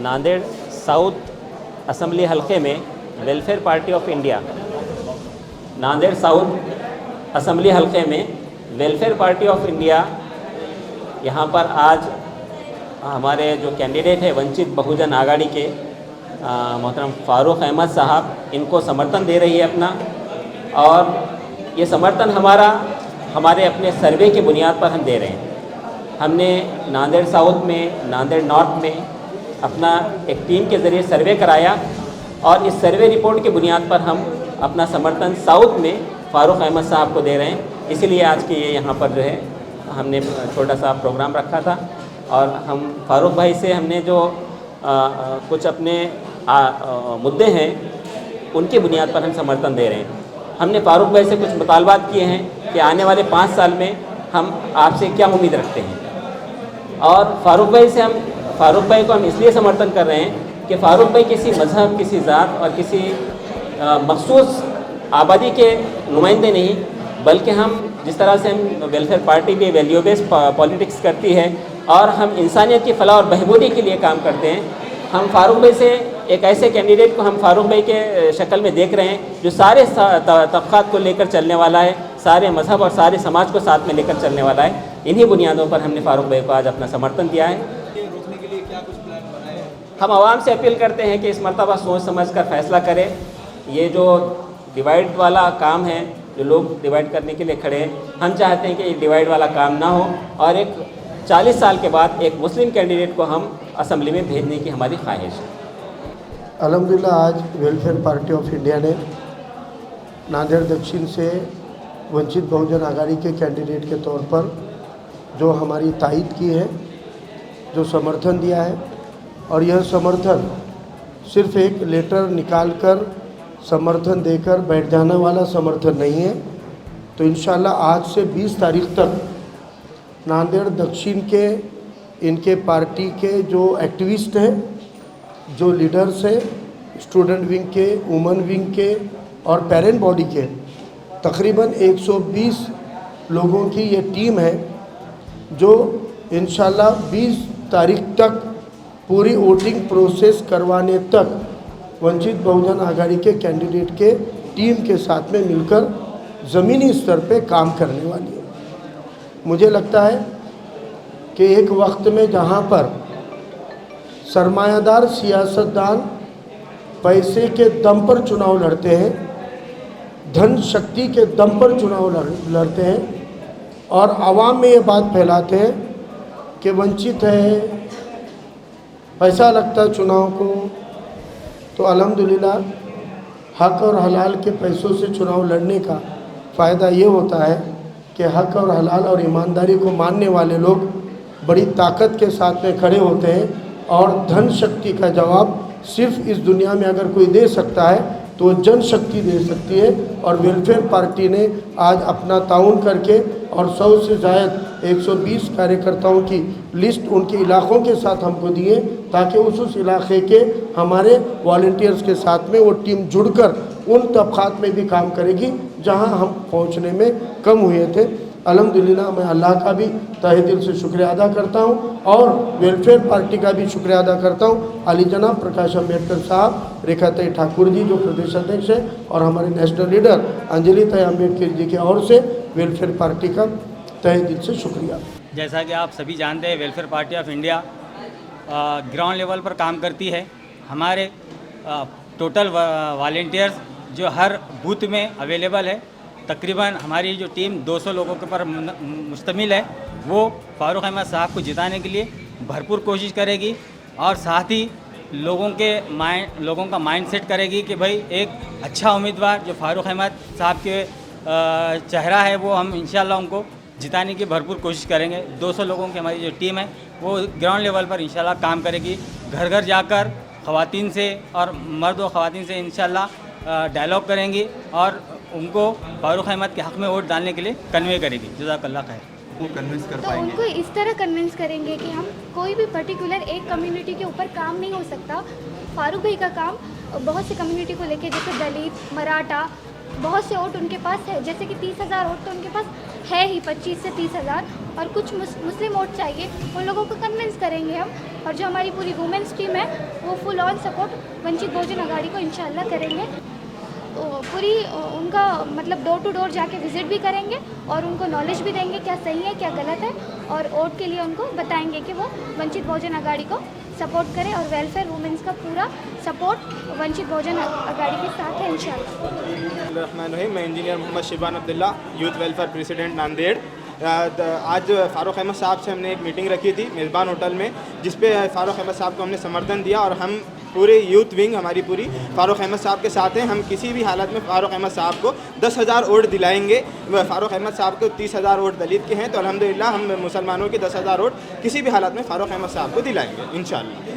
Nanded south assembly हलके में welfare party of India, Nanded south assembly हलके में वेलफेयर पार्टी ऑफ इंडिया यहाँ पर आज हमारे जो कैंडिडेट है वंचित बहुजन आघाड़ी के मोहतरम फ़ारूक अहमद साहब, इनको समर्थन दे रही है अपना। और ये समर्थन हमारे अपने सर्वे के बुनियाद पर हम दे रहे हैं। हमने नांदेड़ साउथ में, नांदेड़ नॉर्थ में अपना एक टीम के ज़रिए सर्वे कराया और इस सर्वे रिपोर्ट के बुनियाद पर हम अपना समर्थन साउथ में फ़ारूक अहमद साहब को दे रहे हैं। इसीलिए आज के ये यहाँ पर जो है हमने छोटा सा प्रोग्राम रखा था और हम फ़ारूक भाई से हमने जो कुछ अपने मुद्दे हैं उनके बुनियाद पर हम समर्थन दे रहे हैं। हमने फ़ारूक भाई से कुछ मुतालबात किए हैं कि आने वाले 5 साल में हम आपसे क्या उम्मीद रखते हैं। और फ़ारूक भाई को हम इसलिए समर्थन कर रहे हैं कि फ़ारूक भाई किसी मज़हब, किसी ज़ात और किसी मखसूस आबादी के नुमाइंदे नहीं, बल्कि हम जिस तरह से हम वेलफेयर पार्टी भी वैल्यू बेस्ड पॉलिटिक्स करती है और हम इंसानियत की फ़लाह और बहबूदी के लिए काम करते हैं। हम फ़ारूक भाई से एक ऐसे कैंडिडेट को हम फ़ारूक भाई के शक्ल में देख रहे हैं जो सारे तबक़ात को लेकर चलने वाला है, सारे मज़हब और सारे समाज को साथ में लेकर चलने वाला है। इन्हीं बुनियादों पर हमने फ़ारूक भाई को आज अपना समर्थन दिया है। रोकने के लिए क्या कुछ प्लान बनाए हैं? हम आवाम से अपील करते हैं कि इस मरतबा सोच समझ कर फ़ैसला करें। ये जो डिवाइड वाला काम है, जो लोग डिवाइड करने के लिए खड़े हैं, हम चाहते हैं कि ये डिवाइड वाला काम ना हो और एक 40 साल के बाद एक मुस्लिम कैंडिडेट को हम असम्बली में भेजने की हमारी ख्वाहिश है। अल्हम्दुलिल्लाह आज वेलफेयर पार्टी ऑफ इंडिया ने नांदेड़ दक्षिण से वंचित बहुजन आघाड़ी के कैंडिडेट के तौर पर जो हमारी तायीद की है, जो समर्थन दिया है, और यह समर्थन सिर्फ एक लेटर निकालकर समर्थन देकर बैठ जाने वाला समर्थन नहीं है। तो इंशाल्लाह आज से 20 तारीख तक नांदेड़ दक्षिण के इनके पार्टी के जो एक्टिविस्ट हैं, जो लीडर्स हैं, स्टूडेंट विंग के, वुमेन विंग के और पेरेंट बॉडी के तकरीबन 120 लोगों की ये टीम है जो इंशाल्लाह 20 तारीख तक पूरी वोटिंग प्रोसेस करवाने तक वंचित बहुजन आघाड़ी के कैंडिडेट के टीम के साथ में मिलकर ज़मीनी स्तर पे काम करने वाली है। मुझे लगता है कि एक वक्त में जहाँ पर सरमायादार सियासतदान पैसे के दम पर चुनाव लड़ते हैं, धन शक्ति के दम पर चुनाव लड़ते हैं और आवाम में ये बात फैलाते हैं कि वंचित है, पैसा लगता चुनाव को, तो अल्हम्दुलिल्लाह हक और हलाल के पैसों से चुनाव लड़ने का फ़ायदा ये होता है कि हक और हलाल और ईमानदारी को मानने वाले लोग बड़ी ताकत के साथ में खड़े होते हैं और धन शक्ति का जवाब सिर्फ इस दुनिया में अगर कोई दे सकता है तो जनशक्ति दे सकती है। और वेलफेयर पार्टी ने आज अपना ताउन करके और 100 से ज़ायद 120 कार्यकर्ताओं की लिस्ट उनके इलाक़ों के साथ हमको दिए ताकि उस इलाक़े के हमारे वॉलंटियर्स के साथ में वो टीम जुड़कर उन तबक़ात में भी काम करेगी जहां हम पहुंचने में कम हुए थे। अल्हम्दुलिल्लाह मैं अल्लाह का भी तहे दिल से शुक्रिया अदा करता हूं और वेलफेयर पार्टी का भी शुक्रिया अदा करता हूं। अली जनाब प्रकाश अम्बेडकर साहब, रेखाताई ठाकुर जी जो प्रदेश अध्यक्ष हैं और हमारे नेशनल लीडर अंजलि ताई अम्बेडकर जी की ओर से वेलफेयर पार्टी का तहे दिल से शुक्रिया। जैसा कि आप सभी जानते हैं, welfare party of India ground level पर काम करती है। हमारे टोटल वॉलंटियर्स जो हर बूथ में अवेलेबल है, तकरीबन हमारी जो टीम 200 लोगों के पर मुश्तमिल है, वो फ़ारूक अहमद साहब को जिताने के लिए भरपूर कोशिश करेगी और साथ ही लोगों का माइंड सेट करेगी कि भाई एक अच्छा उम्मीदवार जो फ़ारूक अहमद साहब के चेहरा है वो हम इंशाल्लाह उनको जिताने की भरपूर कोशिश करेंगे। 200 लोगों की हमारी जो टीम है वो ग्राउंड लेवल पर इंशाल्लाह काम करेगी, घर घर जाकर ख़वातीन से और मर्द व ख़वातीन से इंशाल्लाह डायलॉग करेंगी और उनको फ़ारूक अहमद के हक़ में वोट डालने के लिए कन्वे करेगी। जज़ाकल्लाह खैर। वो कन्विंस कर तो पाएंगे? उनको इस तरह कन्विंस करेंगे कि हम कोई भी पर्टिकुलर एक कम्युनिटी के ऊपर काम नहीं हो सकता। फ़ारूक भाई का काम बहुत सी कम्युनिटी को लेके, जैसे दलित, मराठा, बहुत से वोट उनके पास है, जैसे कि 30,000 वोट तो उनके पास है ही, 25 से 30,000, और कुछ मुस्लिम वोट चाहिए, उन लोगों को कन्विंस करेंगे हम और जो हमारी पूरी वुमेंस टीम है वो full on support Vanchit Bahujan Aghadi को इंशाल्लाह करेंगे। तो पूरी उनका मतलब डोर टू डोर जाके विज़िट भी करेंगे और उनको नॉलेज भी देंगे क्या सही है क्या गलत है, और वोट के लिए उनको बताएंगे कि वो वंचित बहुजन आघाड़ी को सपोर्ट करें, और वेलफेयर वुमेंस का पूरा सपोर्ट वंचित बहुजन आघाड़ी के साथ है इंशाल्लाह। मैं engineer Mohammed Shiban Abdulla, youth welfare president Nanded. आज फ़ारूक अहमद साहब से हमने एक मीटिंग रखी थी मेज़बान होटल में, जिस पे फ़ारूक अहमद साहब को हमने समर्थन दिया, और हम पूरे यूथ विंग हमारी पूरी फ़ारूक अहमद साहब के साथ हैं। हम किसी भी हालत में फ़ारूक अहमद साहब को 10,000 वोट दिलाएंगे। फ़ारूक अहमद साहब को 30,000 वोट दलित के हैं, तो अल्हम्दुलिल्लाह हम मुसलमानों के 10,000 वोट किसी भी हालत में फ़ारूक अहमद साहब को दिलाएंगे इंशाअल्लाह।